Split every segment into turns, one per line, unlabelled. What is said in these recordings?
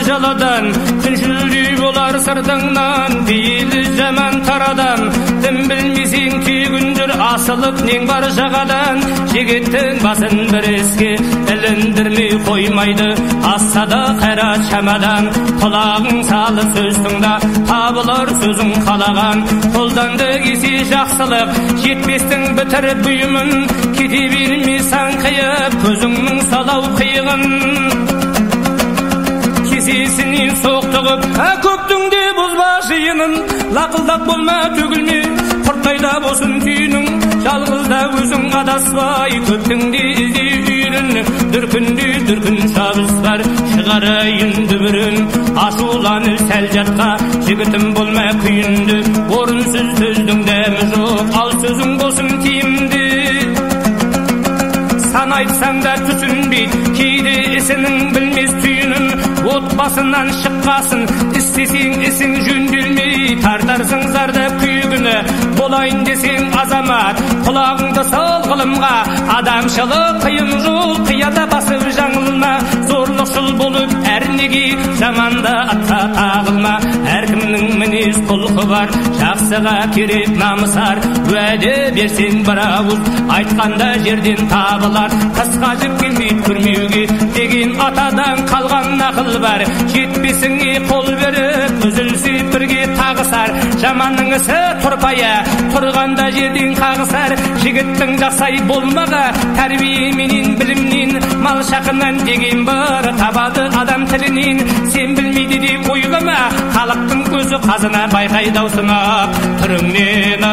жаладан, күншілдей болар сыртыңнан, бейілі жаман тарадан. Дім білмесең күйгіндір, асылып нең бар жағадан. Жігіттің басын бір іске іліндірмей қоймайды, ассада қайрат шамадан. Құлағың салы сөз тыңда, табылыр сөзің қалаған. Қолданды кесе жақсылық, жетпестің бітіріп бұйымын. Кете берме саңқиып, көзіңнің салау қиығын. Кесесінен соқтығып, көктің де бұзба жиынын. Лақылдақ болма төгілме, құртайда болсын түйінің. Жалғызда өзің адаспай, көптің де іздей үйрін. Дүркінде дүркін шабыс бар, шығарайын дүбірін. Ашуланы сәл жатқа, жігітім болма күйінді. Орынсыз сөздің дәмі жоқ, ал сөзің болсын тиімді. Сан айтсаң да түсінбейді, кейде ісінің білмес түйінін. Отбасынан шыққасын, істесең ісің жөнделмей, тартарсың зардап күйігіні. Болайын десең азамат, құлағыңды сал ғылымға. Адамшылық қиын жол, қияда басып жаңылма. Зорлықшыл болып әрнеге, жаманда атқа тағылма. Әркімнің мінез құлқы бар, жақсыға керек намысар. Уәде берсең бір ауыз, айтқанда жерден табылар. Қысқа жіп келмейді көрмеуге деген атадан қалған нақыл бар. Жетпесіңе қол беріп, үзілсе бірге тағысар. Жаманның ісі тұрпая, тұрғанда жерден қағысар. Жігіттің жақсай болмаға, тәрбиеменен білімнен, мал шақынан деген бар, табады адам тілінен. Сен білмейді деп ойлама, халықтың көзі қазына байқай даусына түріңнен.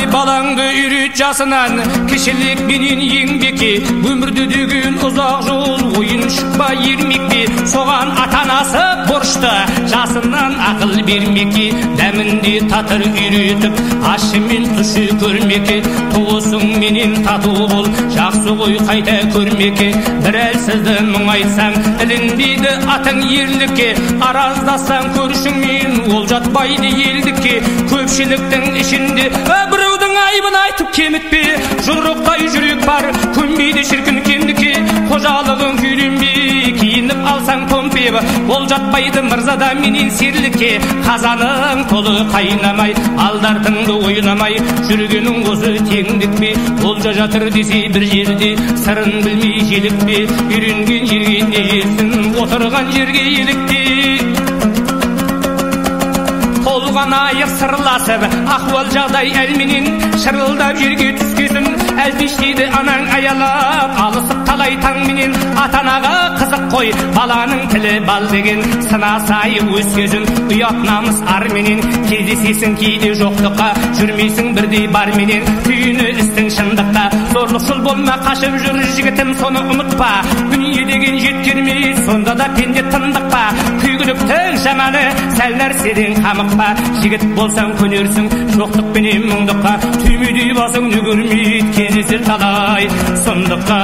Балаңды үйрет жасынан, кішілік менен еңбекке. Өмірді деген ұзақ жол, ойын шықпа ермекке. Соған атанасы борышты, жасынан ақыл бермекке. Дәмінде татыр үйретіп, ашы мен тұшы көрмекке. Туысың менен тату бол, жақсы ғой қайта көрмекке. Бір әлсізді мұңайсаң, ілінбейді атың ерлікке. Араздасаң көршіңмен, ол жатпайды елдікке. Көпшіліктің ішінде біреудің айыбын айтып кемітпе. Жұрықтай жүрек бар, көнбейді шіркін кемдікке. Қожалығын күйленбей, киініп алсаң томпеп. Ол жатпайды мырзада менен серлікке. Қазаның толы қайнамай, алдартыңды ойнамай. Жүргенің осы теңдікпе. Олжа жатыр десе бір жерде, сырын білмей желікпе. Үйренген жерге не ерсін, отырған жерге елікте. Толған айық сырласып, ахуал жағдай әлменен. Шырылдап жерге түскесін, әлпештейді анаң аялап. Алысып талай таңменен, атанаға қызық қой, баланың тілі бал деген. Сынасай өскесін, ұят намыс арменен. Кездесесің кейде жоқтыққа, жүрмейсің бірдей барменен. Түйіні істің шындықта, зорлықшыл болма, қашып жүр жігітім, соны ұмытпа. Дүние деген жеткермей, сонда да пенде тындықпа. Күйгіліктің жаманы, сәл нәрседен қамықпа. Жігіт болсаң көнерсің, жоқтықпенен мұңдыққа. Түймедей басың нүгірмейді, кездесер талай сұмдыққа.